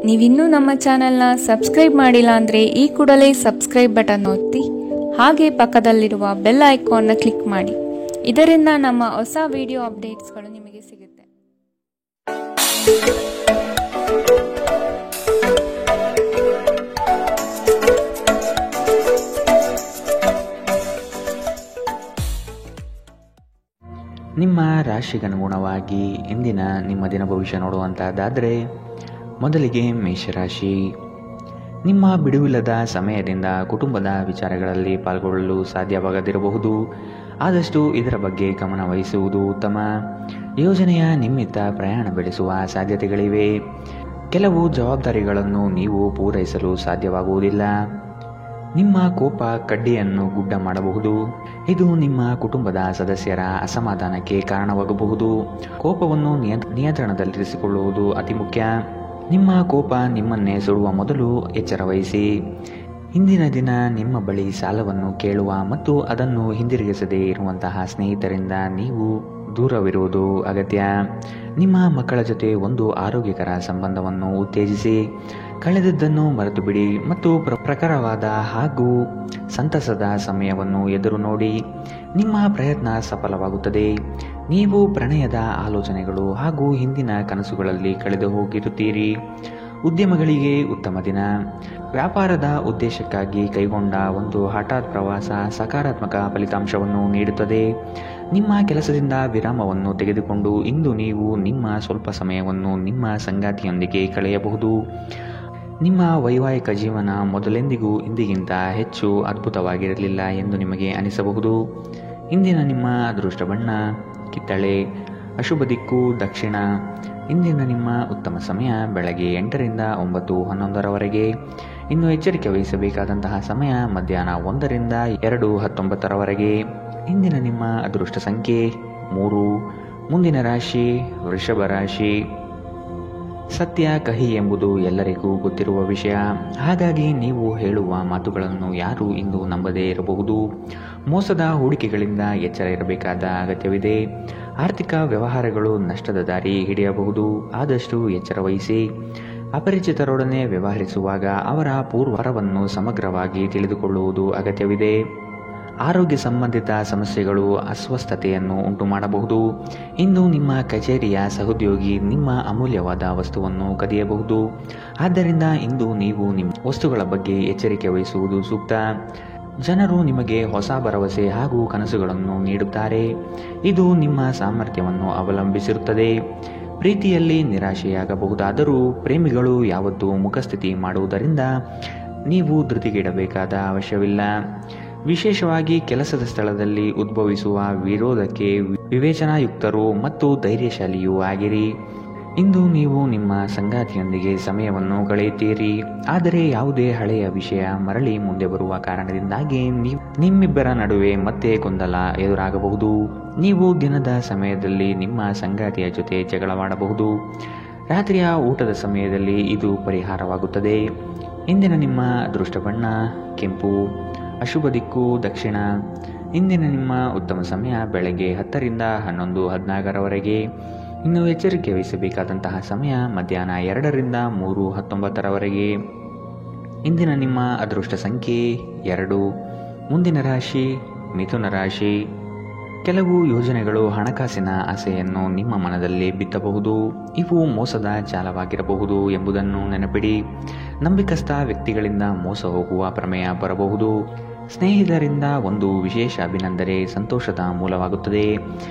ನೀವಿನ್ನೂ ನಮ್ಮ ಚಾನೆಲ್ನ ಸಬ್ಸ್ಕ್ರೈಬ್ ಮಾಡಿಲ್ಲ ಅಂದರೆ ಈ ಕೂಡಲೇ ಸಬ್ಸ್ಕ್ರೈಬ್ ಬಟನ್ ಒತ್ತಿ ಹಾಗೆ ಪಕ್ಕದಲ್ಲಿರುವ ಬೆಲ್ ಐಕಾನ್ನ ಕ್ಲಿಕ್ ಮಾಡಿ. ಇದರಿಂದ ನಮ್ಮ ಹೊಸ ವಿಡಿಯೋ ಅಪ್ಡೇಟ್ಸ್ಗಳು ನಿಮಗೆ ಸಿಗುತ್ತೆ. ನಿಮ್ಮ ರಾಶಿಗನುಗುಣವಾಗಿ ಇಂದಿನ ನಿಮ್ಮ ದಿನ ಭವಿಷ್ಯ ನೋಡುವಂತಹದ್ದಾದರೆ, ಮೊದಲಿಗೆ ಮೇಷರಾಶಿ. ನಿಮ್ಮ ಬಿಡುವಿಲ್ಲದ ಸಮಯದಿಂದ ಕುಟುಂಬದ ವಿಚಾರಗಳಲ್ಲಿ ಪಾಲ್ಗೊಳ್ಳಲು ಸಾಧ್ಯವಾಗದಿರಬಹುದು. ಆದಷ್ಟು ಇದರ ಬಗ್ಗೆ ಗಮನ ವಹಿಸುವುದು ಉತ್ತಮ. ಯೋಜನೆಯ ನಿಮಿತ್ತ ಪ್ರಯಾಣ ಬೆಳೆಸುವ ಸಾಧ್ಯತೆಗಳಿವೆ. ಕೆಲವು ಜವಾಬ್ದಾರಿಗಳನ್ನು ನೀವು ಪೂರೈಸಲು ಸಾಧ್ಯವಾಗುವುದಿಲ್ಲ. ನಿಮ್ಮ ಕೋಪ ಕಡ್ಡಿಯನ್ನು ಗುಡ್ಡ ಮಾಡಬಹುದು. ಇದು ನಿಮ್ಮ ಕುಟುಂಬದ ಸದಸ್ಯರ ಅಸಮಾಧಾನಕ್ಕೆ ಕಾರಣವಾಗಬಹುದು. ಕೋಪವನ್ನು ನಿಯಂತ್ರಣದಲ್ಲಿರಿಸಿಕೊಳ್ಳುವುದು ಅತಿ ಮುಖ್ಯ. ನಿಮ್ಮ ಕೋಪ ನಿಮ್ಮನ್ನೇ ಸುಡುವ ಮೊದಲು ಎಚ್ಚರ ವಹಿಸಿ. ಇಂದಿನ ದಿನ ನಿಮ್ಮ ಬಳಿ ಸಾಲವನ್ನು ಕೇಳುವ ಮತ್ತು ಅದನ್ನು ಹಿಂದಿರುಗಿಸದೇ ಇರುವಂತಹ ಸ್ನೇಹಿತರಿಂದ ನೀವು ದೂರವಿರುವುದು ಅಗತ್ಯ. ನಿಮ್ಮ ಮಕ್ಕಳ ಜೊತೆ ಒಂದು ಆರೋಗ್ಯಕರ ಸಂಬಂಧವನ್ನು ಉತ್ತೇಜಿಸಿ. ಕಳೆದದ್ದನ್ನು ಮರೆತು ಬಿಡಿ ಮತ್ತು ಪ್ರಖರವಾದ ಹಾಗೂ ಸಂತಸದ ಸಮಯವನ್ನು ಎದುರು ನೋಡಿ. ನಿಮ್ಮ ಪ್ರಯತ್ನ ಸಫಲವಾಗುತ್ತದೆ. ನೀವು ಪ್ರಣಯದ ಆಲೋಚನೆಗಳು ಹಾಗೂ ಹಿಂದಿನ ಕನಸುಗಳಲ್ಲಿ ಕಳೆದು ಹೋಗಿರುತ್ತೀರಿ. ಉದ್ಯಮಗಳಿಗೆ ಉತ್ತಮ ದಿನ. ವ್ಯಾಪಾರದ ಉದ್ದೇಶಕ್ಕಾಗಿ ಕೈಗೊಂಡ ಒಂದು ಹಠಾತ್ ಪ್ರವಾಸ ಸಕಾರಾತ್ಮಕ ಫಲಿತಾಂಶವನ್ನು ನೀಡುತ್ತದೆ. ನಿಮ್ಮ ಕೆಲಸದಿಂದ ವಿರಾಮವನ್ನು ತೆಗೆದುಕೊಂಡು ಇಂದು ನೀವು ನಿಮ್ಮ ಸ್ವಲ್ಪ ಸಮಯವನ್ನು ನಿಮ್ಮ ಸಂಗಾತಿಯೊಂದಿಗೆ ಕಳೆಯಬಹುದು. ನಿಮ್ಮ ವೈವಾಹಿಕ ಜೀವನ ಮೊದಲೆಂದಿಗೂ ಇಂದಿಗಿಂತ ಹೆಚ್ಚು ಅದ್ಭುತವಾಗಿರಲಿಲ್ಲ ಎಂದು ನಿಮಗೆ ಅನಿಸಬಹುದು. ಇಂದಿನ ನಿಮ್ಮ ಅದೃಷ್ಟ ಬಣ್ಣ ಕಿತ್ತಳೆ. ಅಶುಭ ದಿಕ್ಕು ದಕ್ಷಿಣ. ಇಂದಿನ ನಿಮ್ಮ ಉತ್ತಮ ಸಮಯ ಬೆಳಗ್ಗೆ 8ರಿಂದ 9:11ರವರೆಗೆ. ಇನ್ನು ಎಚ್ಚರಿಕೆ ವಹಿಸಬೇಕಾದಂತಹ ಸಮಯ ಮಧ್ಯಾಹ್ನ 1ರಿಂದ 2:19ರವರೆಗೆ. ಇಂದಿನ ನಿಮ್ಮ ಅದೃಷ್ಟ ಸಂಖ್ಯೆ 3. ಮುಂದಿನ ರಾಶಿ ವೃಷಭ ರಾಶಿ. ಸತ್ಯ ಕಹಿ ಎಂಬುದು ಎಲ್ಲರಿಗೂ ಗೊತ್ತಿರುವ ವಿಷಯ. ಹಾಗಾಗಿ ನೀವು ಹೇಳುವ ಮಾತುಗಳನ್ನು ಯಾರೂ ಇಂದು ನಂಬದೇ ಇರಬಹುದು. ಮೋಸದ ಹೂಡಿಕೆಗಳಿಂದ ಎಚ್ಚರ ಇರಬೇಕಾದ ಅಗತ್ಯವಿದೆ. ಆರ್ಥಿಕ ವ್ಯವಹಾರಗಳು ನಷ್ಟದ ದಾರಿ ಹಿಡಿಯಬಹುದು. ಆದಷ್ಟು ಎಚ್ಚರ ವಹಿಸಿ. ಅಪರಿಚಿತರೊಡನೆ ವ್ಯವಹರಿಸುವಾಗ ಅವರ ಪೂರ್ವರವನ್ನು ಸಮಗ್ರವಾಗಿ ತಿಳಿದುಕೊಳ್ಳುವುದು ಅಗತ್ಯವಿದೆ. ಆರೋಗ್ಯ ಸಂಬಂಧಿತ ಸಮಸ್ಯೆಗಳು ಅಸ್ವಸ್ಥತೆಯನ್ನು ಉಂಟು ಮಾಡಬಹುದು. ಇಂದು ನಿಮ್ಮ ಕಚೇರಿಯ ಸಹೋದ್ಯೋಗಿ ನಿಮ್ಮ ಅಮೂಲ್ಯವಾದ ವಸ್ತುವನ್ನು ಕದಿಯಬಹುದು. ಆದ್ದರಿಂದ ಇಂದು ನೀವು ನಿಮ್ಮ ವಸ್ತುಗಳ ಬಗ್ಗೆ ಎಚ್ಚರಿಕೆ ವಹಿಸುವುದು ಸೂಕ್ತ. ಜನರು ನಿಮಗೆ ಹೊಸ ಭರವಸೆ ಹಾಗೂ ಕನಸುಗಳನ್ನು ನೀಡುತ್ತಾರೆ. ಇದು ನಿಮ್ಮ ಸಾಮರ್ಥ್ಯವನ್ನು ಅವಲಂಬಿಸಿರುತ್ತದೆ. ಪ್ರೀತಿಯಲ್ಲಿ ನಿರಾಶೆಯಾಗಬಹುದಾದರೂ ಪ್ರೇಮಿಗಳು ಯಾವತ್ತೂ ಮುಖಸ್ಥಿತಿ ಮಾಡುವುದರಿಂದ ನೀವು ಧೃತಿಗೆಡಬೇಕಾದ ಅವಶ್ಯವಿಲ್ಲ. ವಿಶೇಷವಾಗಿ ಕೆಲಸದ ಸ್ಥಳದಲ್ಲಿ ಉದ್ಭವಿಸುವ ವಿರೋಧಕ್ಕೆ ವಿವೇಚನಾಯುಕ್ತರು ಮತ್ತು ಧೈರ್ಯಶಾಲಿಯೂ ಆಗಿರಿ. ಇಂದು ನೀವು ನಿಮ್ಮ ಸಂಗಾತಿಯೊಂದಿಗೆ ಸಮಯವನ್ನು ಕಳೆಯುತ್ತೀರಿ. ಆದರೆ ಯಾವುದೇ ಹಳೆಯ ವಿಷಯ ಮರಳಿ ಮುಂದೆ ಬರುವ ಕಾರಣದಿಂದಾಗಿ ನಿಮ್ಮಿಬ್ಬರ ನಡುವೆ ಮತ್ತೆ ಗೊಂದಲ ಎದುರಾಗಬಹುದು. ನೀವು ದಿನದ ಸಮಯದಲ್ಲಿ ನಿಮ್ಮ ಸಂಗಾತಿಯ ಜೊತೆ ಜಗಳವಾಡಬಹುದು. ರಾತ್ರಿಯ ಊಟದ ಸಮಯದಲ್ಲಿ ಇದು ಪರಿಹಾರವಾಗುತ್ತದೆ. ಇಂದಿನ ನಿಮ್ಮ ಅದೃಷ್ಟ ಬಣ್ಣ ಕೆಂಪು. ಅಶುಭ ದಿಕ್ಕು ದಕ್ಷಿಣ. ಇಂದಿನ ನಿಮ್ಮ ಉತ್ತಮ ಸಮಯ ಬೆಳಗ್ಗೆ 10ರಿಂದ 11:14ರವರೆಗೆ. ಇನ್ನು ಎಚ್ಚರಿಕೆ ವಹಿಸಬೇಕಾದಂತಹ ಸಮಯ ಮಧ್ಯಾಹ್ನ 2ರಿಂದ 3:19ರವರೆಗೆ. ಇಂದಿನ ನಿಮ್ಮ ಅದೃಷ್ಟ ಸಂಖ್ಯೆ 2. ಮುಂದಿನ ರಾಶಿ ಮಿಥುನ ರಾಶಿ. ಕೆಲವು ಯೋಜನೆಗಳು ಹಣಕಾಸಿನ ಆಸೆಯನ್ನು ನಿಮ್ಮ ಮನದಲ್ಲಿ ಬಿತ್ತಬಹುದು. ಇವು ಮೋಸದ ಜಾಲವಾಗಿರಬಹುದು ಎಂಬುದನ್ನು ನೆನಪಿಡಿ. ನಂಬಿಕಸ್ಥ ವ್ಯಕ್ತಿಗಳಿಂದ ಮೋಸ ಹೋಗುವ ಪ್ರಮೇಯ ಬರಬಹುದು. ಸ್ನೇಹಿತರಿಂದ ಒಂದು ವಿಶೇಷ ಅಭಿನಂದನೆ ಸಂತೋಷದ ಮೂಲವಾಗುತ್ತದೆ.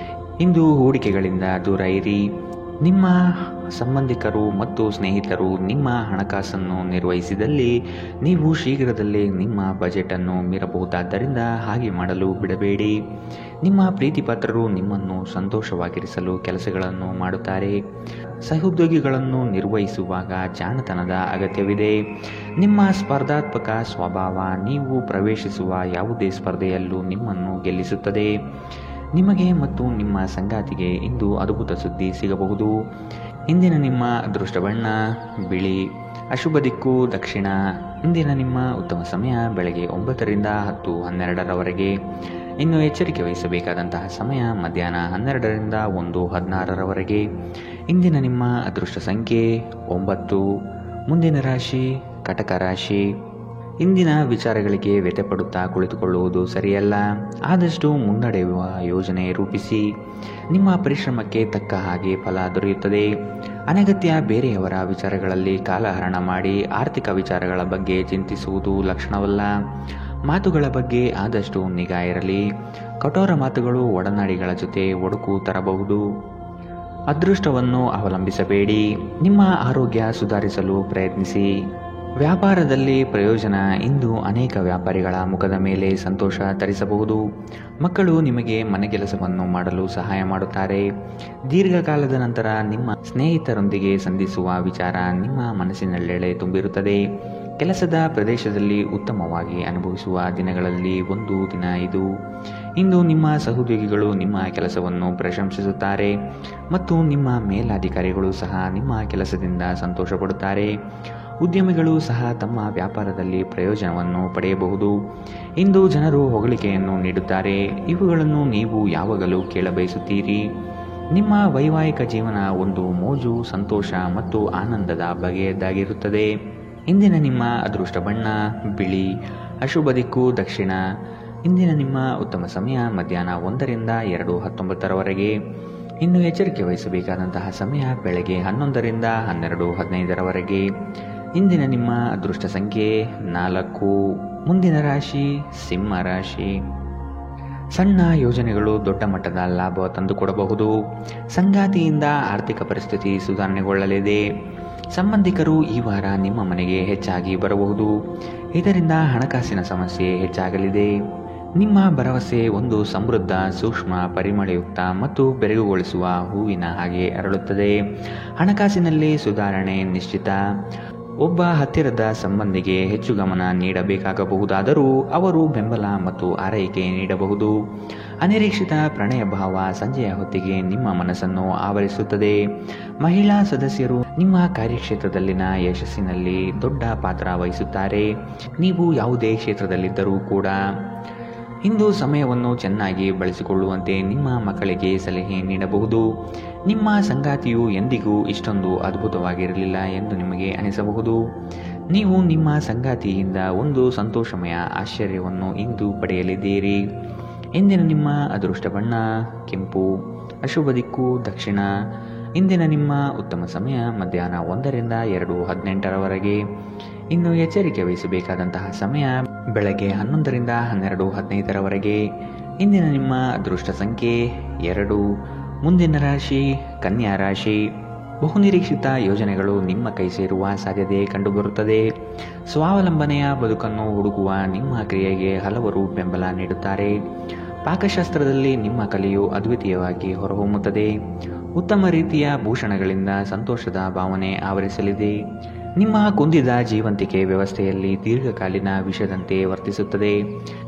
ಇಂದು ಹೂಡಿಕೆಗಳಿಂದ ದೂರ ಇರಿ. ನಿಮ್ಮ ಸಂಬಂಧಿಕರು ಮತ್ತು ಸ್ನೇಹಿತರು ನಿಮ್ಮ ಹಣಕಾಸನ್ನು ನಿರ್ವಹಿಸಿದಲ್ಲಿ ನೀವು ಶೀಘ್ರದಲ್ಲೇ ನಿಮ್ಮ ಬಜೆಟನ್ನು ಮೀರಬಹುದಾದ್ದರಿಂದ ಹಾಗೆ ಮಾಡಲು ಬಿಡಬೇಡಿ. ನಿಮ್ಮ ಪ್ರೀತಿಪಾತ್ರರು ನಿಮ್ಮನ್ನು ಸಂತೋಷವಾಗಿರಿಸಲು ಕೆಲಸಗಳನ್ನು ಮಾಡುತ್ತಾರೆ. ಸಹೋದ್ಯೋಗಿಗಳನ್ನು ನಿರ್ವಹಿಸುವಾಗ ಜಾಣತನದ ಅಗತ್ಯವಿದೆ. ನಿಮ್ಮ ಸ್ಪರ್ಧಾತ್ಮಕ ಸ್ವಭಾವ ನೀವು ಪ್ರವೇಶಿಸುವ ಯಾವುದೇ ಸ್ಪರ್ಧೆಯಲ್ಲೂ ನಿಮ್ಮನ್ನು ಗೆಲ್ಲಿಸುತ್ತದೆ. ನಿಮಗೆ ಮತ್ತು ನಿಮ್ಮ ಸಂಗಾತಿಗೆ ಇಂದು ಅದ್ಭುತ ಸುದ್ದಿ ಸಿಗಬಹುದು. ಇಂದಿನ ನಿಮ್ಮ ಅದೃಷ್ಟ ಬಣ್ಣ ಬಿಳಿ. ಅಶುಭ ದಿಕ್ಕು ದಕ್ಷಿಣ. ಇಂದಿನ ನಿಮ್ಮ ಉತ್ತಮ ಸಮಯ ಬೆಳಗ್ಗೆ 9ರಿಂದ 10:12ರವರೆಗೆ. ಇನ್ನು ಎಚ್ಚರಿಕೆ ವಹಿಸಬೇಕಾದಂತಹ ಸಮಯ ಮಧ್ಯಾಹ್ನ 12ರಿಂದ 1:16ರವರೆಗೆ. ಇಂದಿನ ನಿಮ್ಮ ಅದೃಷ್ಟ ಸಂಖ್ಯೆ 9. ಮುಂದಿನ ರಾಶಿ ಕಟಕ ರಾಶಿ. ಇಂದಿನ ವಿಚಾರಗಳಿಗೆ ವ್ಯಥೆಪಡುತ್ತಾ ಕುಳಿತುಕೊಳ್ಳುವುದು ಸರಿಯಲ್ಲ. ಆದಷ್ಟು ಮುನ್ನಡೆಯುವ ಯೋಜನೆ ರೂಪಿಸಿ. ನಿಮ್ಮ ಪರಿಶ್ರಮಕ್ಕೆ ತಕ್ಕ ಹಾಗೆ ಫಲ ದೊರೆಯುತ್ತದೆ. ಅನಗತ್ಯ ಬೇರೆಯವರ ವಿಚಾರಗಳಲ್ಲಿ ಕಾಲಹರಣ ಮಾಡಿ ಆರ್ಥಿಕ ವಿಚಾರಗಳ ಬಗ್ಗೆ ಚಿಂತಿಸುವುದು ಲಕ್ಷಣವಲ್ಲ. ಮಾತುಗಳ ಬಗ್ಗೆ ಆದಷ್ಟು ನಿಗಾ ಇರಲಿ. ಕಠೋರ ಮಾತುಗಳು ಒಡನಾಡಿಗಳ ಜೊತೆ ಒಡಕು ತರಬಹುದು. ಅದೃಷ್ಟವನ್ನು ಅವಲಂಬಿಸಬೇಡಿ. ನಿಮ್ಮ ಆರೋಗ್ಯ ಸುಧಾರಿಸಲು ಪ್ರಯತ್ನಿಸಿ. ವ್ಯಾಪಾರದಲ್ಲಿ ಪ್ರಯೋಜನ. ಇಂದು ಅನೇಕ ವ್ಯಾಪಾರಿಗಳ ಮುಖದ ಮೇಲೆ ಸಂತೋಷ ತರಿಸಬಹುದು. ಮಕ್ಕಳು ನಿಮಗೆ ಮನೆಗೆಲಸವನ್ನು ಮಾಡಲು ಸಹಾಯ ಮಾಡುತ್ತಾರೆ. ದೀರ್ಘಕಾಲದ ನಂತರ ನಿಮ್ಮ ಸ್ನೇಹಿತರೊಂದಿಗೆ ಸಂಧಿಸುವ ವಿಚಾರ ನಿಮ್ಮ ಮನಸ್ಸಿನಲ್ಲೆಡೆ ತುಂಬಿರುತ್ತದೆ. ಕೆಲಸದ ಪ್ರದೇಶದಲ್ಲಿ ಉತ್ತಮವಾಗಿ ಅನುಭವಿಸುವ ದಿನಗಳಲ್ಲಿ ಒಂದು ದಿನ ಇದು. ಇಂದು ನಿಮ್ಮ ಸಹೋದ್ಯೋಗಿಗಳು ನಿಮ್ಮ ಕೆಲಸವನ್ನು ಪ್ರಶಂಸಿಸುತ್ತಾರೆ ಮತ್ತು ನಿಮ್ಮ ಮೇಲಾಧಿಕಾರಿಗಳು ಸಹ ನಿಮ್ಮ ಕೆಲಸದಿಂದ ಸಂತೋಷಪಡುತ್ತಾರೆ. ಉದ್ಯಮಿಗಳು ಸಹ ತಮ್ಮ ವ್ಯಾಪಾರದಲ್ಲಿ ಪ್ರಯೋಜನವನ್ನು ಪಡೆಯಬಹುದು. ಇಂದು ಜನರು ಹೊಗಳಿಕೆಯನ್ನು ನೀಡುತ್ತಾರೆ. ಇವುಗಳನ್ನು ನೀವು ಯಾವಾಗಲೂ ಕೇಳಬಯಸುತ್ತೀರಿ. ನಿಮ್ಮ ವೈವಾಹಿಕ ಜೀವನ ಒಂದು ಮೋಜು, ಸಂತೋಷ ಮತ್ತು ಆನಂದದ ಬಗೆಯದ್ದಾಗಿರುತ್ತದೆ. ಇಂದಿನ ನಿಮ್ಮ ಅದೃಷ್ಟ ಬಣ್ಣ ಬಿಳಿ. ಅಶುಭ ದಿಕ್ಕು ದಕ್ಷಿಣ. ಇಂದಿನ ನಿಮ್ಮ ಉತ್ತಮ ಸಮಯ ಮಧ್ಯಾಹ್ನ 1ರಿಂದ 2:19 ಇನ್ನು ಎಚ್ಚರಿಕೆ ವಹಿಸಬೇಕಾದಂತಹ ಸಮಯ ಬೆಳಗ್ಗೆ 11ರಿಂದ 12:15 ಇಂದಿನ ನಿಮ್ಮ ಅದೃಷ್ಟ ಸಂಖ್ಯೆ 4. ಮುಂದಿನ ರಾಶಿ ಸಿಂಹ ರಾಶಿ. ಸಣ್ಣ ಯೋಜನೆಗಳು ದೊಡ್ಡ ಮಟ್ಟದ ಲಾಭ ತಂದುಕೊಡಬಹುದು. ಸಂಗಾತಿಯಿಂದ ಆರ್ಥಿಕ ಪರಿಸ್ಥಿತಿ ಸುಧಾರಣೆಗೊಳ್ಳಲಿದೆ. ಸಂಬಂಧಿಕರು ಈ ವಾರ ನಿಮ್ಮ ಮನೆಗೆ ಹೆಚ್ಚಾಗಿ ಬರಬಹುದು. ಇದರಿಂದ ಹಣಕಾಸಿನ ಸಮಸ್ಯೆ ಹೆಚ್ಚಾಗಲಿದೆ. ನಿಮ್ಮ ಭರವಸೆ ಒಂದು ಸಮೃದ್ಧ, ಸೂಕ್ಷ್ಮ, ಪರಿಮಳಯುಕ್ತ ಮತ್ತು ಬೆರಗುಗೊಳಿಸುವ ಹೂವಿನ ಹಾಗೆ ಅರಳುತ್ತದೆ. ಹಣಕಾಸಿನಲ್ಲಿ ಸುಧಾರಣೆ ನಿಶ್ಚಿತ. ಒಬ್ಬ ಹತ್ತಿರದ ಸಂಬಂಧಿಗೆ ಹೆಚ್ಚು ಗಮನ ನೀಡಬೇಕಾಗಬಹುದಾದರೂ ಅವರು ಬೆಂಬಲ ಮತ್ತು ಆರೈಕೆ ನೀಡಬಹುದು. ಅನಿರೀಕ್ಷಿತ ಪ್ರಣಯ ಭಾವ ಸಂಜೆಯ ಹೊತ್ತಿಗೆ ನಿಮ್ಮ ಮನಸ್ಸನ್ನು ಆವರಿಸುತ್ತದೆ. ಮಹಿಳಾ ಸದಸ್ಯರು ನಿಮ್ಮ ಕಾರ್ಯಕ್ಷೇತ್ರದಲ್ಲಿನ ಯಶಸ್ಸಿನಲ್ಲಿ ದೊಡ್ಡ ಪಾತ್ರ ವಹಿಸುತ್ತಾರೆ. ನೀವು ಯಾವುದೇ ಕ್ಷೇತ್ರದಲ್ಲಿದ್ದರೂ ಕೂಡ ಇಂದು ಸಮಯವನ್ನು ಚೆನ್ನಾಗಿ ಬಳಸಿಕೊಳ್ಳುವಂತೆ ನಿಮ್ಮ ಮಕ್ಕಳಿಗೆ ಸಲಹೆ ನೀಡಬಹುದು. ನಿಮ್ಮ ಸಂಗಾತಿಯು ಎಂದಿಗೂ ಇಷ್ಟೊಂದು ಅದ್ಭುತವಾಗಿರಲಿಲ್ಲ ಎಂದು ನಿಮಗೆ ಅನಿಸಬಹುದು. ನೀವು ನಿಮ್ಮ ಸಂಗಾತಿಯಿಂದ ಒಂದು ಸಂತೋಷಮಯ ಆಶ್ಚರ್ಯವನ್ನು ಇಂದು ಪಡೆಯಲಿದ್ದೀರಿ. ಇಂದಿನ ನಿಮ್ಮ ಅದೃಷ್ಟ ಬಣ್ಣ ಕೆಂಪು. ಅಶುಭ ದಿಕ್ಕು ದಕ್ಷಿಣ. ಇಂದಿನ ನಿಮ್ಮ ಉತ್ತಮ ಸಮಯ ಮಧ್ಯಾಹ್ನ 1ರಿಂದ 2:18 ಇನ್ನು ಎಚ್ಚರಿಕೆ ವಹಿಸಬೇಕಾದಂತಹ ಸಮಯ ಬೆಳಗ್ಗೆ 11ರಿಂದ 12:15 ಇಂದಿನ ನಿಮ್ಮ ಅದೃಷ್ಟ ಸಂಖ್ಯೆ 2. ಮುಂದಿನ ರಾಶಿ ಕನ್ಯಾ ರಾಶಿ. ಬಹುನಿರೀಕ್ಷಿತ ಯೋಜನೆಗಳು ನಿಮ್ಮ ಕೈ ಸೇರುವ ಸಾಧ್ಯತೆ ಕಂಡುಬರುತ್ತದೆ. ಸ್ವಾವಲಂಬನೆಯ ಬದುಕನ್ನು ಹುಡುಕುವ ನಿಮ್ಮ ಕ್ರಿಯೆಗೆ ಹಲವರು ಬೆಂಬಲ ನೀಡುತ್ತಾರೆ. ಪಾಕಶಾಸ್ತ್ರದಲ್ಲಿ ನಿಮ್ಮ ಕಲೆಯು ಅದ್ವಿತೀಯವಾಗಿ ಹೊರಹೊಮ್ಮುತ್ತದೆ. ಉತ್ತಮ ರೀತಿಯ ಭೂಷಣಗಳಿಂದ ಸಂತೋಷದ ಭಾವನೆ ಆವರಿಸಲಿದೆ. ನಿಮ್ಮ ಕುಂದಿದ ಜೀವಂತಿಕೆ ವ್ಯವಸ್ಥೆಯಲ್ಲಿ ದೀರ್ಘಕಾಲೀನ ವಿಷದಂತೆ ವರ್ತಿಸುತ್ತದೆ.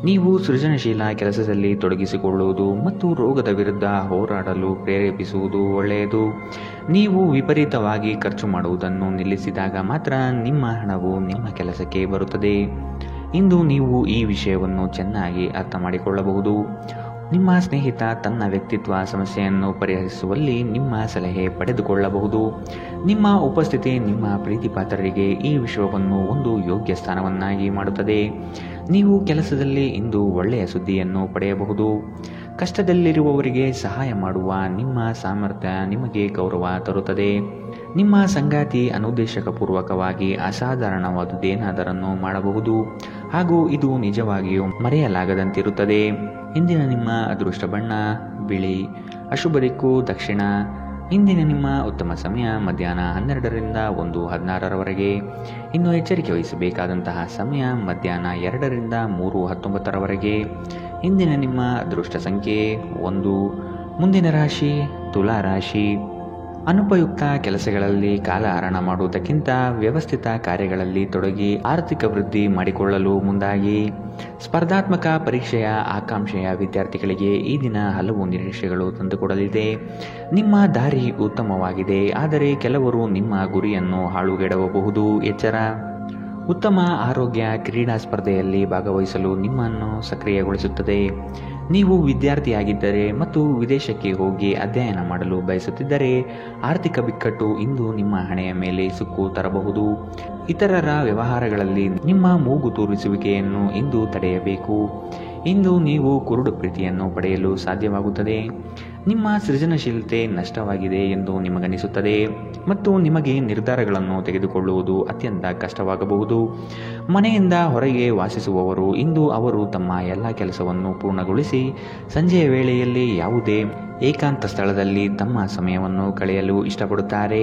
ನೀವು ಸೃಜನಶೀಲ ಕೆಲಸದಲ್ಲಿ ತೊಡಗಿಸಿಕೊಳ್ಳುವುದು ಮತ್ತು ರೋಗದ ವಿರುದ್ಧ ಹೋರಾಡಲು ಪ್ರೇರೇಪಿಸುವುದು ಒಳ್ಳೆಯದು. ನೀವು ವಿಪರೀತವಾಗಿ ಖರ್ಚು ಮಾಡುವುದನ್ನು ನಿಲ್ಲಿಸಿದಾಗ ಮಾತ್ರ ನಿಮ್ಮ ಹಣವು ನಿಮ್ಮ ಕೆಲಸಕ್ಕೆ ಬರುತ್ತದೆ. ಇಂದು ನೀವು ಈ ವಿಷಯವನ್ನು ಚೆನ್ನಾಗಿ ಅರ್ಥ ಮಾಡಿಕೊಳ್ಳಬಹುದು. ನಿಮ್ಮ ಸ್ನೇಹಿತ ತನ್ನ ವ್ಯಕ್ತಿತ್ವ ಸಮಸ್ಯೆಯನ್ನು ಪರಿಹರಿಸುವಲ್ಲಿ ನಿಮ್ಮ ಸಲಹೆ ಪಡೆದುಕೊಳ್ಳಬಹುದು. ನಿಮ್ಮ ಉಪಸ್ಥಿತಿ ನಿಮ್ಮ ಪ್ರೀತಿಪಾತ್ರರಿಗೆ ಈ ವಿಷಯವನ್ನು ಒಂದು ಯೋಗ್ಯ ಸ್ಥಾನವನ್ನಾಗಿ ಮಾಡುತ್ತದೆ. ನೀವು ಕೆಲಸದಲ್ಲಿ ಇಂದು ಒಳ್ಳೆಯ ಸುದ್ದಿಯನ್ನು ಪಡೆಯಬಹುದು. ಕಷ್ಟದಲ್ಲಿರುವವರಿಗೆ ಸಹಾಯ ಮಾಡುವ ನಿಮ್ಮ ಸಾಮರ್ಥ್ಯ ನಿಮಗೆ ಗೌರವ ತರುತ್ತದೆ. ನಿಮ್ಮ ಸಂಗಾತಿ ಅನುದ್ದೇಶಪೂರ್ವಕವಾಗಿ ಅಸಾಧಾರಣವಾದುದೇನಾದರನ್ನು ಮಾಡಬಹುದು ಹಾಗೂ ಇದು ನಿಜವಾಗಿಯೂ ಮರೆಯಲಾಗದಂತಿರುತ್ತದೆ. ಇಂದಿನ ನಿಮ್ಮ ಅದೃಷ್ಟ ಬಣ್ಣ ಬಿಳಿ. ಅಶುಭ ದಿಕ್ಕು ದಕ್ಷಿಣ. ಇಂದಿನ ನಿಮ್ಮ ಉತ್ತಮ ಸಮಯ ಮಧ್ಯಾಹ್ನ 12ರಿಂದ 1:16 ಇನ್ನು ಎಚ್ಚರಿಕೆ ವಹಿಸಬೇಕಾದಂತಹ ಸಮಯ ಮಧ್ಯಾಹ್ನ 2ರಿಂದ 3:19 ಇಂದಿನ ನಿಮ್ಮ ಅದೃಷ್ಟ ಸಂಖ್ಯೆ 1. ಮುಂದಿನ ರಾಶಿ ತುಲಾ ರಾಶಿ. ಅನುಪಯುಕ್ತ ಕೆಲಸಗಳಲ್ಲಿ ಕಾಲಹರಣ ಮಾಡುವುದಕ್ಕಿಂತ ವ್ಯವಸ್ಥಿತ ಕಾರ್ಯಗಳಲ್ಲಿ ತೊಡಗಿ ಆರ್ಥಿಕ ವೃದ್ಧಿ ಮಾಡಿಕೊಳ್ಳಲು ಮುಂದಾಗಿ. ಸ್ಪರ್ಧಾತ್ಮಕ ಪರೀಕ್ಷೆಯ ಆಕಾಂಕ್ಷೆಯ ವಿದ್ಯಾರ್ಥಿಗಳಿಗೆ ಈ ದಿನ ಹಲವು ನಿರೀಕ್ಷೆಗಳು ತಂದುಕೊಡಲಿದೆ. ನಿಮ್ಮ ದಾರಿ ಉತ್ತಮವಾಗಿದೆ, ಆದರೆ ಕೆಲವರು ನಿಮ್ಮ ಗುರಿಯನ್ನು ಹಾಳುಗೆಡವಬಹುದು. ಎಚ್ಚರ. ಉತ್ತಮ ಆರೋಗ್ಯ ಕ್ರೀಡಾ ಸ್ಪರ್ಧೆಯಲ್ಲಿ ಭಾಗವಹಿಸಲು ನಿಮ್ಮನ್ನು ಸಕ್ರಿಯಗೊಳಿಸುತ್ತದೆ. ನೀವು ವಿದ್ಯಾರ್ಥಿಯಾಗಿದ್ದರೆ ಮತ್ತು ವಿದೇಶಕ್ಕೆ ಹೋಗಿ ಅಧ್ಯಯನ ಮಾಡಲು ಬಯಸುತ್ತಿದ್ದರೆ ಆರ್ಥಿಕ ಬಿಕ್ಕಟ್ಟು ಇಂದು ನಿಮ್ಮ ಹಣೆಯ ಮೇಲೆ ಸುಕ್ಕು ತರಬಹುದು. ಇತರರ ವ್ಯವಹಾರಗಳಲ್ಲಿ ನಿಮ್ಮ ಮೂಗು ತೂರಿಸುವಿಕೆಯನ್ನು ಇಂದು ತಡೆಯಬೇಕು. ಇಂದು ನೀವು ಕುರುಡು ಪ್ರೀತಿಯನ್ನು ಪಡೆಯಲು ಸಾಧ್ಯವಾಗುತ್ತದೆ. ನಿಮ್ಮ ಸೃಜನಶೀಲತೆ ನಷ್ಟವಾಗಿದೆ ಎಂದು ನಿಮಗನಿಸುತ್ತದೆ ಮತ್ತು ನಿಮಗೆ ನಿರ್ಧಾರಗಳನ್ನು ತೆಗೆದುಕೊಳ್ಳುವುದು ಅತ್ಯಂತ ಕಷ್ಟವಾಗಬಹುದು. ಮನೆಯಿಂದ ಹೊರಗೆ ವಾಸಿಸುವವರು ಇಂದು ಅವರು ತಮ್ಮ ಎಲ್ಲ ಕೆಲಸವನ್ನು ಪೂರ್ಣಗೊಳಿಸಿ ಸಂಜೆಯ ವೇಳೆಯಲ್ಲಿ ಯಾವುದೇ ಏಕಾಂತ ಸ್ಥಳದಲ್ಲಿ ತಮ್ಮ ಸಮಯವನ್ನು ಕಳೆಯಲು ಇಷ್ಟಪಡುತ್ತಾರೆ.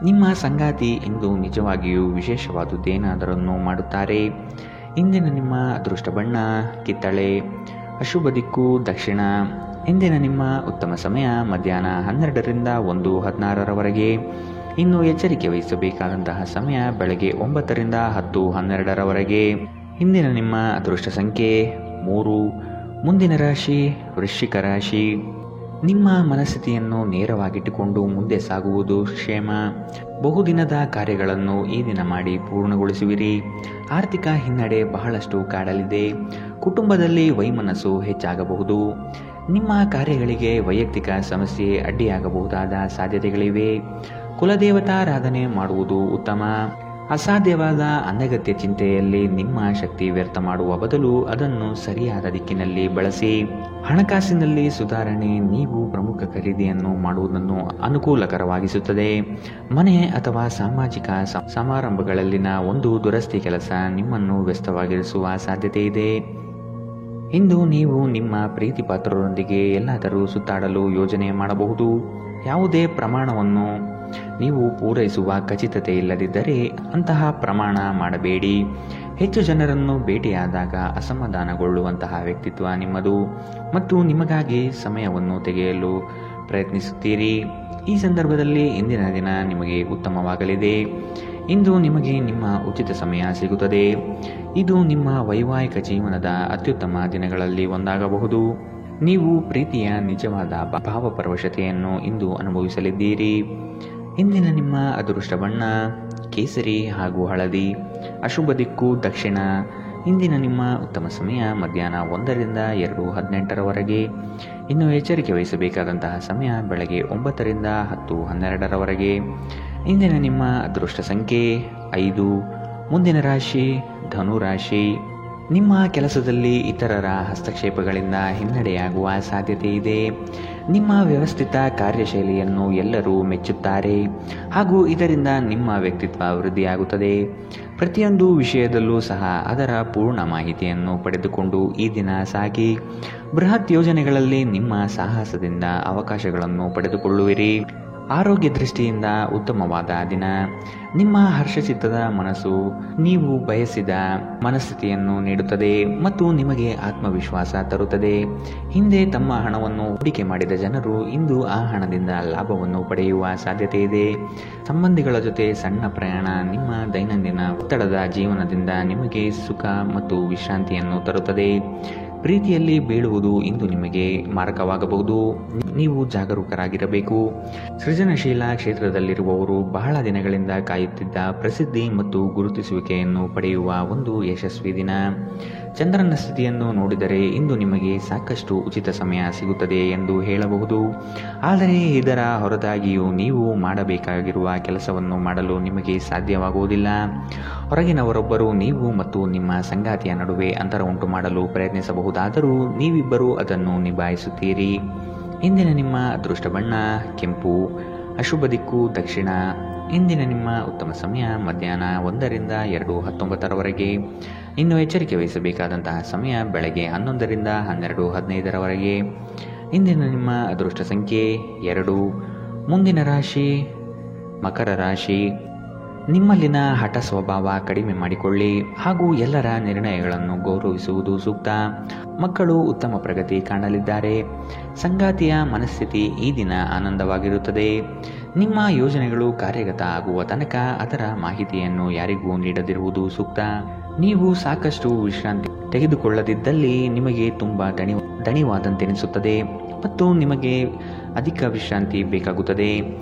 ನಿಮ್ಮ ಸಂಗಾತಿ ಇಂದು ನಿಜವಾಗಿಯೂ ವಿಶೇಷವಾದುದೇನಾದರನ್ನು ಮಾಡುತ್ತಾರೆ. ಇಂದಿನ ನಿಮ್ಮ ಅದೃಷ್ಟ ಬಣ್ಣ ಕಿತ್ತಳೆ. ಅಶುಭ ದಿಕ್ಕು ದಕ್ಷಿಣ. ಇಂದಿನ ನಿಮ್ಮ ಉತ್ತಮ ಸಮಯ ಮಧ್ಯಾಹ್ನ 12ರಿಂದ 1:16ರವರೆಗೆ. ಇನ್ನು ಎಚ್ಚರಿಕೆ ವಹಿಸಬೇಕಾದಂತಹ ಸಮಯ ಬೆಳಗ್ಗೆ 9ರಿಂದ 10:12ರವರೆಗೆ. ಇಂದಿನ ನಿಮ್ಮ ಅದೃಷ್ಟ ಸಂಖ್ಯೆ 3. ಮುಂದಿನ ರಾಶಿ ವೃಶ್ಚಿಕ ರಾಶಿ. ನಿಮ್ಮ ಮನಸ್ಥಿತಿಯನ್ನು ನೇರವಾಗಿಟ್ಟುಕೊಂಡು ಮುಂದೆ ಸಾಗುವುದು ಕ್ಷೇಮ. ಬಹುದಿನದ ಕಾರ್ಯಗಳನ್ನು ಈ ದಿನ ಮಾಡಿ ಪೂರ್ಣಗೊಳಿಸುವಿರಿ. ಆರ್ಥಿಕ ಹಿನ್ನಡೆ ಬಹಳಷ್ಟು ಕಾಡಲಿದೆ. ಕುಟುಂಬದಲ್ಲಿ ವೈಮನಸ್ಸು ಹೆಚ್ಚಾಗಬಹುದು. ನಿಮ್ಮ ಕಾರ್ಯಗಳಿಗೆ ವೈಯಕ್ತಿಕ ಸಮಸ್ಯೆ ಅಡ್ಡಿಯಾಗಬಹುದಾದ ಸಾಧ್ಯತೆಗಳಿವೆ. ಕುಲದೇವತಾರಾಧನೆ ಮಾಡುವುದು ಉತ್ತಮ. ಅಸಾಧ್ಯವಾದ ಅನಗತ್ಯ ಚಿಂತೆಯಲ್ಲಿ ನಿಮ್ಮ ಶಕ್ತಿ ವ್ಯರ್ಥ ಮಾಡುವ ಬದಲು ಅದನ್ನು ಸರಿಯಾದ ದಿಕ್ಕಿನಲ್ಲಿ ಬಳಸಿ. ಹಣಕಾಸಿನಲ್ಲಿ ಸುಧಾರಣೆ ನೀವು ಪ್ರಮುಖ ಖರೀದಿಯನ್ನು ಮಾಡುವುದನ್ನು ಅನುಕೂಲಕರವಾಗಿಸುತ್ತದೆ. ಮನೆ ಅಥವಾ ಸಾಮಾಜಿಕ ಸಮಾರಂಭಗಳಲ್ಲಿನ ಒಂದು ದುರಸ್ತಿ ಕೆಲಸ ನಿಮ್ಮನ್ನು ವ್ಯಸ್ತವಾಗಿರಿಸುವ ಸಾಧ್ಯತೆ ಇದೆ. ಇಂದು ನೀವು ನಿಮ್ಮ ಪ್ರೀತಿ ಪಾತ್ರರೊಂದಿಗೆ ಎಲ್ಲಾದರೂ ಸುತ್ತಾಡಲು ಯೋಜನೆ ಮಾಡಬಹುದು. ಯಾವುದೇ ಪ್ರಮಾಣವನ್ನು ನೀವು ಪೂರೈಸುವ ಖಚಿತತೆ ಇಲ್ಲದಿದ್ದರೆ ಅಂತಹ ಪ್ರಮಾಣ ಮಾಡಬೇಡಿ. ಹೆಚ್ಚು ಜನರನ್ನು ಭೇಟಿಯಾದಾಗ ಅಸಮಾಧಾನಗೊಳ್ಳುವಂತಹ ವ್ಯಕ್ತಿತ್ವ ನಿಮ್ಮದು ಮತ್ತು ನಿಮಗಾಗಿ ಸಮಯವನ್ನು ತೆಗೆಯಲು ಪ್ರಯತ್ನಿಸುತ್ತೀರಿ. ಈ ಸಂದರ್ಭದಲ್ಲಿ ಇಂದಿನ ದಿನ ನಿಮಗೆ ಉತ್ತಮವಾಗಲಿದೆ. ಇಂದು ನಿಮಗೆ ನಿಮ್ಮ ಉಚಿತ ಸಮಯ ಸಿಗುತ್ತದೆ. ಇದು ನಿಮ್ಮ ವೈವಾಹಿಕ ಜೀವನದ ಅತ್ಯುತ್ತಮ ದಿನಗಳಲ್ಲಿ ಒಂದಾಗಬಹುದು. ನೀವು ಪ್ರೀತಿಯ ನಿಜವಾದ ಭಾವಪರವಶತೆಯನ್ನು ಇಂದು ಅನುಭವಿಸಲಿದ್ದೀರಿ. ಇಂದಿನ ನಿಮ್ಮ ಅದೃಷ್ಟ ಬಣ್ಣ ಕೇಸರಿ ಹಾಗೂ ಹಳದಿ. ಅಶುಭ ದಿಕ್ಕು ದಕ್ಷಿಣ. ಇಂದಿನ ನಿಮ್ಮ ಉತ್ತಮ ಸಮಯ ಮಧ್ಯಾಹ್ನ 1ರಿಂದ 2:18ರವರೆಗೆ. ಇನ್ನು ಎಚ್ಚರಿಕೆ ವಹಿಸಬೇಕಾದಂತಹ ಸಮಯ ಬೆಳಗ್ಗೆ 9ರಿಂದ 10:12ರವರೆಗೆ. ಇಂದಿನ ನಿಮ್ಮ ಅದೃಷ್ಟ ಸಂಖ್ಯೆ 5. ಮುಂದಿನ ರಾಶಿ ಧನು ರಾಶಿ. ನಿಮ್ಮ ಕೆಲಸದಲ್ಲಿ ಇತರರ ಹಸ್ತಕ್ಷೇಪಗಳಿಂದ ಹಿನ್ನಡೆಯಾಗುವ ಸಾಧ್ಯತೆ ಇದೆ. ನಿಮ್ಮ ವ್ಯವಸ್ಥಿತ ಕಾರ್ಯಶೈಲಿಯನ್ನು ಎಲ್ಲರೂ ಮೆಚ್ಚುತ್ತಾರೆ ಹಾಗೂ ಇದರಿಂದ ನಿಮ್ಮ ವ್ಯಕ್ತಿತ್ವ ವೃದ್ಧಿಯಾಗುತ್ತದೆ. ಪ್ರತಿಯೊಂದು ವಿಷಯದಲ್ಲೂ ಸಹ ಅದರ ಪೂರ್ಣ ಮಾಹಿತಿಯನ್ನು ಪಡೆದುಕೊಂಡು ಈ ದಿನ ಸಾಗಿ. ಬೃಹತ್ ಯೋಜನೆಗಳಲ್ಲಿ ನಿಮ್ಮ ಸಾಹಸದಿಂದ ಅವಕಾಶಗಳನ್ನು ಪಡೆದುಕೊಳ್ಳುವಿರಿ. ಆರೋಗ್ಯ ದೃಷ್ಟಿಯಿಂದ ಉತ್ತಮವಾದ ದಿನ. ನಿಮ್ಮ ಹರ್ಷಚಿತ್ತದ ಮನಸ್ಸು ನೀವು ಬಯಸಿದ ಮನಸ್ಥಿತಿಯನ್ನು ನೀಡುತ್ತದೆ ಮತ್ತು ನಿಮಗೆ ಆತ್ಮವಿಶ್ವಾಸ ತರುತ್ತದೆ. ಹಿಂದೆ ತಮ್ಮ ಹಣವನ್ನು ಹೂಡಿಕೆ ಮಾಡಿದ ಜನರು ಇಂದು ಆ ಹಣದಿಂದ ಲಾಭವನ್ನು ಪಡೆಯುವ ಸಾಧ್ಯತೆ ಇದೆ. ಸಂಬಂಧಿಗಳ ಜೊತೆ ಸಣ್ಣ ಪ್ರಯಾಣ ನಿಮ್ಮ ದೈನಂದಿನ ಒತ್ತಡದ ಜೀವನದಿಂದ ನಿಮಗೆ ಸುಖ ಮತ್ತು ವಿಶ್ರಾಂತಿಯನ್ನು ತರುತ್ತದೆ. ಪ್ರೀತಿಯಲ್ಲಿ ಬೀಳುವುದು ಇಂದು ನಿಮಗೆ ಮಾರಕವಾಗಬಹುದು. ನೀವು ಜಾಗರೂಕರಾಗಿರಬೇಕು. ಸೃಜನಶೀಲ ಕ್ಷೇತ್ರದಲ್ಲಿರುವವರು ಬಹಳ ದಿನಗಳಿಂದ ಕಾಯುತ್ತಿದ್ದ ಪ್ರಸಿದ್ಧಿ ಮತ್ತು ಗುರುತಿಸುವಿಕೆಯನ್ನು ಪಡೆಯುವ ಒಂದು ಯಶಸ್ವಿ ದಿನ. ಚಂದ್ರನ ಸ್ಥಿತಿಯನ್ನು ನೋಡಿದರೆ ಇಂದು ನಿಮಗೆ ಸಾಕಷ್ಟು ಉಚಿತ ಸಮಯ ಸಿಗುತ್ತದೆ ಎಂದು ಹೇಳಬಹುದು. ಆದರೆ ಇದರ ಹೊರತಾಗಿಯೂ ನೀವು ಮಾಡಬೇಕಾಗಿರುವ ಕೆಲಸವನ್ನು ಮಾಡಲು ನಿಮಗೆ ಸಾಧ್ಯವಾಗುವುದಿಲ್ಲ. ಹೊರಗಿನವರೊಬ್ಬರು ನೀವು ಮತ್ತು ನಿಮ್ಮ ಸಂಗಾತಿಯ ನಡುವೆ ಅಂತರ ಉಂಟು ಮಾಡಲು ಪ್ರಯತ್ನಿಸಬಹುದಾದರೂ ನೀವಿಬ್ಬರೂ ಅದನ್ನು ನಿಭಾಯಿಸುತ್ತೀರಿ. ಇಂದಿನ ನಿಮ್ಮ ಅದೃಷ್ಟ ಬಣ್ಣ ಕೆಂಪು. ಅಶುಭ ದಿಕ್ಕು ದಕ್ಷಿಣ. ಇಂದಿನ ನಿಮ್ಮ ಉತ್ತಮ ಸಮಯ ಮಧ್ಯಾಹ್ನ 1ರಿಂದ 2:19ರವರೆಗೆ. ಇನ್ನು ಎಚ್ಚರಿಕೆ ವಹಿಸಬೇಕಾದಂತಹ ಸಮಯ ಬೆಳಗ್ಗೆ 11ರಿಂದ 12:15ರವರೆಗೆ. ಇಂದಿನ ನಿಮ್ಮ ಅದೃಷ್ಟ ಸಂಖ್ಯೆ 2. ಮುಂದಿನ ರಾಶಿ ಮಕರ ರಾಶಿ. ನಿಮ್ಮಲ್ಲಿನ ಹಠ ಸ್ವಭಾವ ಕಡಿಮೆ ಮಾಡಿಕೊಳ್ಳಿ ಹಾಗೂ ಎಲ್ಲರ ನಿರ್ಣಯಗಳನ್ನು ಗೌರವಿಸುವುದು ಸೂಕ್ತ. ಮಕ್ಕಳು ಉತ್ತಮ ಪ್ರಗತಿ ಕಾಣಲಿದ್ದಾರೆ. ಸಂಗಾತಿಯ ಮನಸ್ಥಿತಿ ಈ ದಿನ ಆನಂದವಾಗಿರುತ್ತದೆ. ನಿಮ್ಮ ಯೋಜನೆಗಳು ಕಾರ್ಯಗತ ಆಗುವ ತನಕ ಅದರ ಮಾಹಿತಿಯನ್ನು ಯಾರಿಗೂ ನೀಡದಿರುವುದು ಸೂಕ್ತ. ನೀವು ಸಾಕಷ್ಟು ವಿಶ್ರಾಂತಿ ತೆಗೆದುಕೊಳ್ಳದಿದ್ದಲ್ಲಿ ನಿಮಗೆ ತುಂಬ ದಣಿವಾದಂತೆನಿಸುತ್ತದೆ ಮತ್ತು ನಿಮಗೆ ಅಧಿಕ ವಿಶ್ರಾಂತಿ ಬೇಕಾಗುತ್ತದೆ.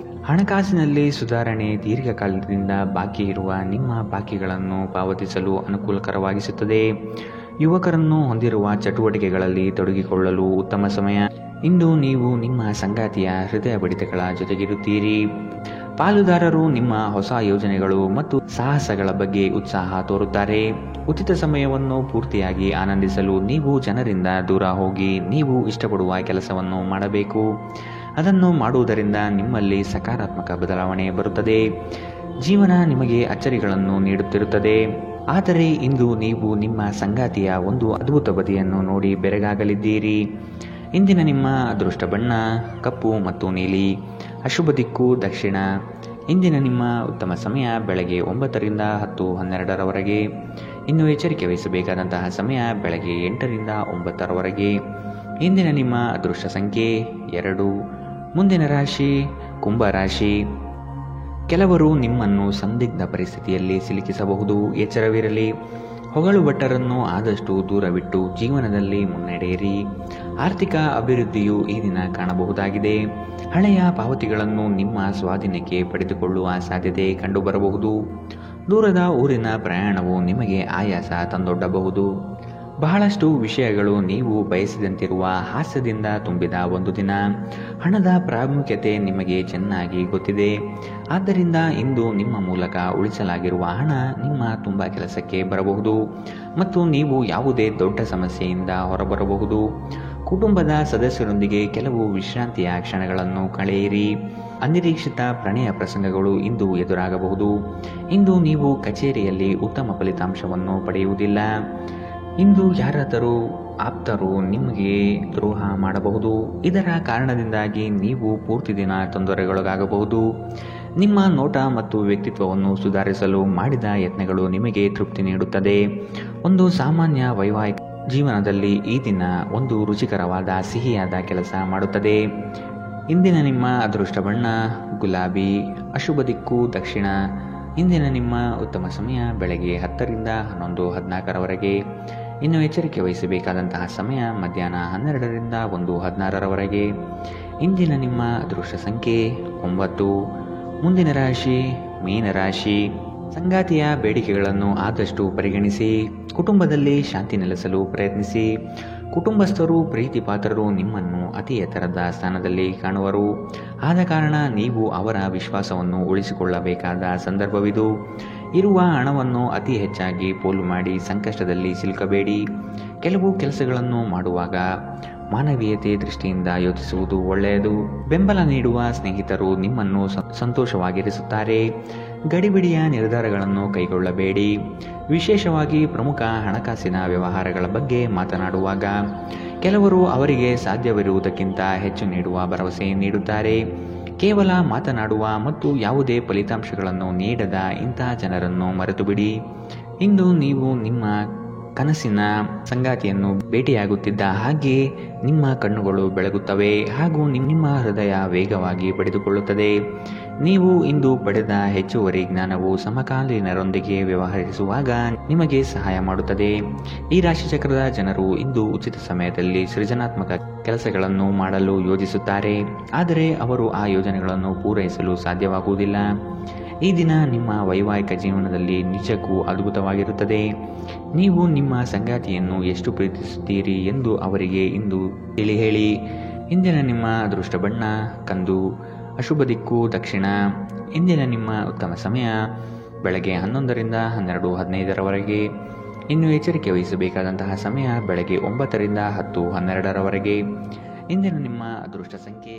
ಹಣಕಾಸಿನಲ್ಲಿ ಸುಧಾರಣೆ ದೀರ್ಘಕಾಲದಿಂದ ಬಾಕಿ ಇರುವ ನಿಮ್ಮ ಬಾಕಿಗಳನ್ನು ಪಾವತಿಸಲು ಅನುಕೂಲಕರವಾಗಿಸುತ್ತದೆ. ಯುವಕರನ್ನು ಹೊಂದಿರುವ ಚಟುವಟಿಕೆಗಳಲ್ಲಿ ತೊಡಗಿಕೊಳ್ಳಲು ಉತ್ತಮ ಸಮಯ. ಇಂದು ನೀವು ನಿಮ್ಮ ಸಂಗಾತಿಯ ಹೃದಯ ಬಡಿತಗಳ ಜೊತೆಗಿರುತ್ತೀರಿ. ಪಾಲುದಾರರು ನಿಮ್ಮ ಹೊಸ ಯೋಜನೆಗಳು ಮತ್ತು ಸಾಹಸಗಳ ಬಗ್ಗೆ ಉತ್ಸಾಹ ತೋರುತ್ತಾರೆ. ಉಚಿತ ಸಮಯವನ್ನು ಪೂರ್ತಿಯಾಗಿ ಆನಂದಿಸಲು ನೀವು ಜನರಿಂದ ದೂರ ಹೋಗಿ ನೀವು ಇಷ್ಟಪಡುವ ಕೆಲಸವನ್ನು ಮಾಡಬೇಕು. ಅದನ್ನು ಮಾಡುವುದರಿಂದ ನಿಮ್ಮಲ್ಲಿ ಸಕಾರಾತ್ಮಕ ಬದಲಾವಣೆ ಬರುತ್ತದೆ. ಜೀವನ ನಿಮಗೆ ಅಚ್ಚರಿಗಳನ್ನು ನೀಡುತ್ತಿರುತ್ತದೆ, ಆದರೆ ಇಂದು ನೀವು ನಿಮ್ಮ ಸಂಗಾತಿಯ ಒಂದು ಅದ್ಭುತ ಬದಿಯನ್ನು ನೋಡಿ ಬೆರಗಾಗಲಿದ್ದೀರಿ. ಇಂದಿನ ನಿಮ್ಮ ಅದೃಷ್ಟ ಬಣ್ಣ ಕಪ್ಪು ಮತ್ತು ನೀಲಿ. ಅಶುಭ ದಿಕ್ಕು ದಕ್ಷಿಣ. ಇಂದಿನ ನಿಮ್ಮ ಉತ್ತಮ ಸಮಯ ಬೆಳಗ್ಗೆ 9 ರಿಂದ 10:12 ಇನ್ನು ಎಚ್ಚರಿಕೆ ವಹಿಸಬೇಕಾದಂತಹ ಸಮಯ ಬೆಳಗ್ಗೆ 8 ರಿಂದ 9 ಇಂದಿನ ನಿಮ್ಮ ಅದೃಷ್ಟ ಸಂಖ್ಯೆ 2. ಮುಂದಿನ ರಾಶಿ ಕುಂಭ ರಾಶಿ. ಕೆಲವರು ನಿಮ್ಮನ್ನು ಸಂದಿಗ್ಧ ಪರಿಸ್ಥಿತಿಯಲ್ಲಿ ಸಿಲುಕಿಸಬಹುದು, ಎಚ್ಚರವಿರಲಿ. ಹೊಗಳು ಭಟ್ಟರನ್ನು ಆದಷ್ಟು ದೂರವಿಟ್ಟು ಜೀವನದಲ್ಲಿ ಮುನ್ನಡೆಯಿರಿ. ಆರ್ಥಿಕ ಅಭಿವೃದ್ಧಿಯು ಈ ದಿನ ಕಾಣಬಹುದಾಗಿದೆ. ಹಳೆಯ ಪಾವತಿಗಳನ್ನು ನಿಮ್ಮ ಸ್ವಾಧೀನಕ್ಕೆ ಪಡೆದುಕೊಳ್ಳುವ ಸಾಧ್ಯತೆ ಕಂಡುಬರಬಹುದು. ದೂರದ ಊರಿನ ಪ್ರಯಾಣವು ನಿಮಗೆ ಆಯಾಸ ತಂದೊಡ್ಡಬಹುದು. ಬಹಳಷ್ಟು ವಿಷಯಗಳು ನೀವು ಬಯಸಿದಂತಿರುವ ಹಾಸ್ಯದಿಂದ ತುಂಬಿದ ಒಂದು ದಿನ. ಹಣದ ಪ್ರಾಮುಖ್ಯತೆ ನಿಮಗೆ ಚೆನ್ನಾಗಿ ಗೊತ್ತಿದೆ. ಆದ್ದರಿಂದ ಇಂದು ನಿಮ್ಮ ಮೂಲಕ ಉಳಿಸಲಾಗಿರುವ ಹಣ ನಿಮ್ಮ ತುಂಬ ಕೆಲಸಕ್ಕೆ ಬರಬಹುದು ಮತ್ತು ನೀವು ಯಾವುದೇ ದೊಡ್ಡ ಸಮಸ್ಯೆಯಿಂದ ಹೊರಬರಬಹುದು. ಕುಟುಂಬದ ಸದಸ್ಯರೊಂದಿಗೆ ಕೆಲವು ವಿಶ್ರಾಂತಿಯ ಕ್ಷಣಗಳನ್ನು ಕಳೆಯಿರಿ. ಅನಿರೀಕ್ಷಿತ ಪ್ರಣಯ ಪ್ರಸಂಗಗಳು ಇಂದು ಎದುರಾಗಬಹುದು. ಇಂದು ನೀವು ಕಚೇರಿಯಲ್ಲಿ ಉತ್ತಮ ಫಲಿತಾಂಶವನ್ನು ಪಡೆಯುವುದಿಲ್ಲ. ಇಂದು ಯಾರಾದರೂ ಆಪ್ತರು ನಿಮಗೆ ದ್ರೋಹ ಮಾಡಬಹುದು. ಇದರ ಕಾರಣದಿಂದಾಗಿ ನೀವು ಪೂರ್ತಿ ದಿನ ತೊಂದರೆಗೊಳಗಾಗಬಹುದು. ನಿಮ್ಮ ನೋಟ ಮತ್ತು ವ್ಯಕ್ತಿತ್ವವನ್ನು ಸುಧಾರಿಸಲು ಮಾಡಿದ ಯತ್ನಗಳು ನಿಮಗೆ ತೃಪ್ತಿ ನೀಡುತ್ತದೆ. ಒಂದು ಸಾಮಾನ್ಯ ವೈವಾಹಿಕ ಜೀವನದಲ್ಲಿ ಈ ದಿನ ಒಂದು ರುಚಿಕರವಾದ ಸಿಹಿಯಾದ ಕೆಲಸ ಮಾಡುತ್ತದೆ. ಇಂದಿನ ನಿಮ್ಮ ಅದೃಷ್ಟ ಬಣ್ಣ ಗುಲಾಬಿ. ಅಶುಭ ದಿಕ್ಕು ದಕ್ಷಿಣ. ಇಂದಿನ ನಿಮ್ಮ ಉತ್ತಮ ಸಮಯ ಬೆಳಗ್ಗೆ 10 ರಿಂದ 11:14 ಇನ್ನು ಎಚ್ಚರಿಕೆ ವಹಿಸಬೇಕಾದಂತಹ ಸಮಯ ಮಧ್ಯಾಹ್ನ 12 ರಿಂದ 1:16 ಇಂದಿನ ನಿಮ್ಮ ಅದೃಷ್ಟ ಸಂಖ್ಯೆ 9. ಮುಂದಿನ ರಾಶಿ ಮೀನರಾಶಿ. ಸಂಗಾತಿಯ ಬೇಡಿಕೆಗಳನ್ನು ಆದಷ್ಟು ಪರಿಗಣಿಸಿ. ಕುಟುಂಬದಲ್ಲಿ ಶಾಂತಿ ನೆಲೆಸಲು ಪ್ರಯತ್ನಿಸಿ. ಕುಟುಂಬಸ್ಥರು ಪ್ರೀತಿ ಪಾತ್ರರು ನಿಮ್ಮನ್ನು ಅತಿ ಎತ್ತರದ ಸ್ಥಾನದಲ್ಲಿ ಕಾಣುವರು. ಆದ ಕಾರಣ ನೀವು ಅವರ ವಿಶ್ವಾಸವನ್ನು ಉಳಿಸಿಕೊಳ್ಳಬೇಕಾದ ಸಂದರ್ಭವಿದು. ಇರುವ ಹಣವನ್ನು ಅತಿ ಹೆಚ್ಚಾಗಿ ಪೋಲು ಮಾಡಿ ಸಂಕಷ್ಟದಲ್ಲಿ ಸಿಲುಕಬೇಡಿ. ಕೆಲವು ಕೆಲಸಗಳನ್ನು ಮಾಡುವಾಗ ಮಾನವೀಯತೆ ದೃಷ್ಟಿಯಿಂದ ಯೋಚಿಸುವುದು ಒಳ್ಳೆಯದು. ಬೆಂಬಲ ನೀಡುವ ಸ್ನೇಹಿತರು ನಿಮ್ಮನ್ನು ಸಂತೋಷವಾಗಿರಿಸುತ್ತಾರೆ. ಗಡಿಬಿಡಿಯ ನಿರ್ಧಾರಗಳನ್ನು ಕೈಗೊಳ್ಳಬೇಡಿ. ವಿಶೇಷವಾಗಿ ಪ್ರಮುಖ ಹಣಕಾಸಿನ ವ್ಯವಹಾರಗಳ ಬಗ್ಗೆ ಮಾತನಾಡುವಾಗ ಕೆಲವರು ಅವರಿಗೆ ಸಾಧ್ಯವಿರುವುದಕ್ಕಿಂತ ಹೆಚ್ಚು ನೀಡುವ ಭರವಸೆ ನೀಡುತ್ತಾರೆ. ಕೇವಲ ಮಾತನಾಡುವ ಮತ್ತು ಯಾವುದೇ ಫಲಿತಾಂಶಗಳನ್ನು ನೀಡದ ಇಂತಹ ಜನರನ್ನು ಮರೆತುಬಿಡಿ. ಇಂದು ನೀವು ನಿಮ್ಮ ಕನಸಿನ ಸಂಗಾತಿಯನ್ನು ಭೇಟಿಯಾಗುತ್ತಿದ್ದ ಹಾಗೆ ನಿಮ್ಮ ಕಣ್ಣುಗಳು ಬೆಳಗುತ್ತವೆ ಹಾಗೂ ನಿಮ್ಮ ಹೃದಯ ವೇಗವಾಗಿ ಪಡೆದುಕೊಳ್ಳುತ್ತದೆ. ನೀವು ಇಂದು ಪಡೆದ ಹೆಚ್ಚುವರಿ ಜ್ಞಾನವು ಸಮಕಾಲೀನರೊಂದಿಗೆ ವ್ಯವಹರಿಸುವಾಗ ನಿಮಗೆ ಸಹಾಯ ಮಾಡುತ್ತದೆ. ಈ ರಾಶಿಚಕ್ರದ ಜನರು ಇಂದು ಉಚಿತ ಸಮಯದಲ್ಲಿ ಸೃಜನಾತ್ಮಕ ಕೆಲಸಗಳನ್ನು ಮಾಡಲು ಯೋಜಿಸುತ್ತಾರೆ, ಆದರೆ ಅವರು ಆ ಯೋಜನೆಗಳನ್ನು ಪೂರೈಸಲು ಸಾಧ್ಯವಾಗುವುದಿಲ್ಲ. ಈ ದಿನ ನಿಮ್ಮ ವೈವಾಹಿಕ ಜೀವನದಲ್ಲಿ ನಿಜಕ್ಕೂ ಅದ್ಭುತವಾಗಿರುತ್ತದೆ. ನೀವು ನಿಮ್ಮ ಸಂಗಾತಿಯನ್ನು ಎಷ್ಟು ಪ್ರೀತಿಸುತ್ತೀರಿ ಎಂದು ಅವರಿಗೆ ಇಂದು ತಿಳಿ ಹೇಳಿ. ಇಂದಿನ ನಿಮ್ಮ ಅದೃಷ್ಟ ಬಣ್ಣ ಕಂದು. ಅಶುಭ ದಿಕ್ಕು ದಕ್ಷಿಣ. ಇಂದಿನ ನಿಮ್ಮ ಉತ್ತಮ ಸಮಯ ಬೆಳಗ್ಗೆ 11 ರಿಂದ 12:15 ಇನ್ನು ಎಚ್ಚರಿಕೆ ವಹಿಸಬೇಕಾದಂತಹ ಸಮಯ ಬೆಳಗ್ಗೆ 9 ರಿಂದ 10:12 ಇಂದಿನ ನಿಮ್ಮ ಅದೃಷ್ಟ ಸಂಖ್ಯೆ